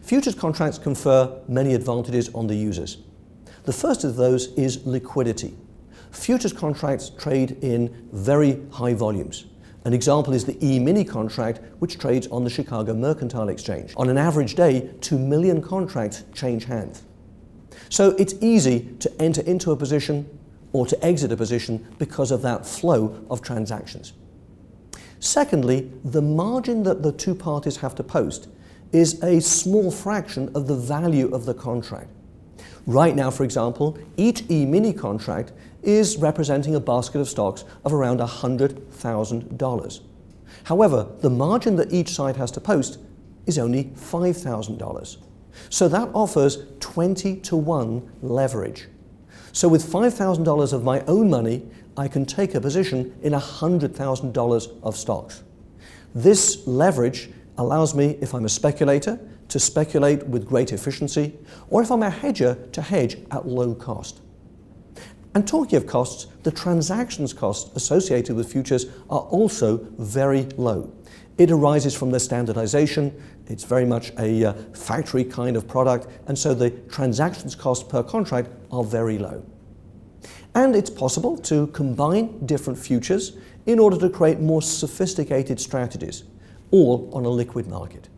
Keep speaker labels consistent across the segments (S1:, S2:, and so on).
S1: Futures contracts confer many advantages on the users. The first of those is liquidity. Futures contracts trade in very high volumes. An example is the E-mini contract, which trades on the Chicago Mercantile Exchange. On an average day, 2 million contracts change hands. So it's easy to enter into a position or to exit a position because of that flow of transactions. Secondly, the margin that the two parties have to post is a small fraction of the value of the contract. Right now, for example, each E-mini contract is representing a basket of stocks of around $100,000. However, the margin that each side has to post is only $5,000. So that offers 20-to-1 leverage. So with $5,000 of my own money, I can take a position in $100,000 of stocks. This leverage allows me, if I'm a speculator, to speculate with great efficiency, or if I'm a hedger, to hedge at low cost. And talking of costs, the transactions costs associated with futures are also very low. It arises from the standardization. It's very much a factory kind of product, and so the transactions cost per contract are very low. And it's possible to combine different futures in order to create more sophisticated strategies, all on a liquid market.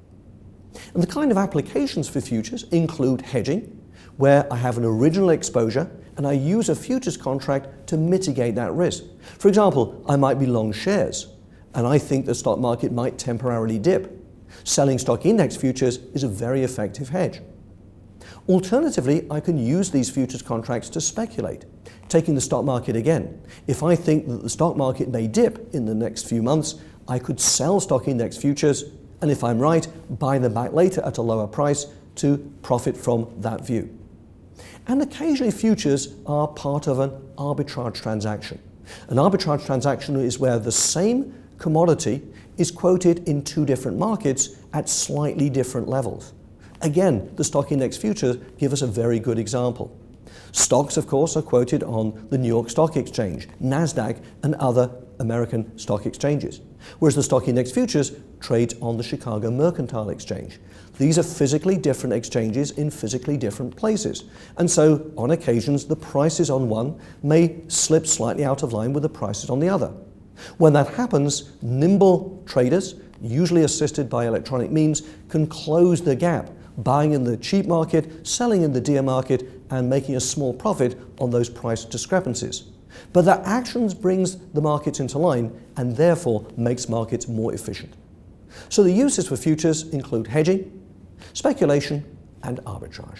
S1: And the kind of applications for futures include hedging, where I have an original exposure and I use a futures contract to mitigate that risk. For example, I might be long shares, and I think the stock market might temporarily dip. Selling stock index futures is a very effective hedge. Alternatively, I can use these futures contracts to speculate. Taking the stock market again, if I think that the stock market may dip in the next few months, I could sell stock index futures, and if I'm right, buy them back later at a lower price to profit from that view. And occasionally futures are part of an arbitrage transaction. An arbitrage transaction is where the same commodity is quoted in two different markets at slightly different levels. Again, the stock index futures give us a very good example. Stocks, of course, are quoted on the New York Stock Exchange, NASDAQ, and other American stock exchanges, whereas the stock index futures trade on the Chicago Mercantile Exchange. These are physically different exchanges in physically different places, and so on occasions the prices on one may slip slightly out of line with the prices on the other. When that happens, nimble traders, usually assisted by electronic means, can close the gap, buying in the cheap market, selling in the dear market, and making a small profit on those price discrepancies. But that actions brings the markets into line and therefore makes markets more efficient. So the uses for futures include hedging, speculation, and arbitrage.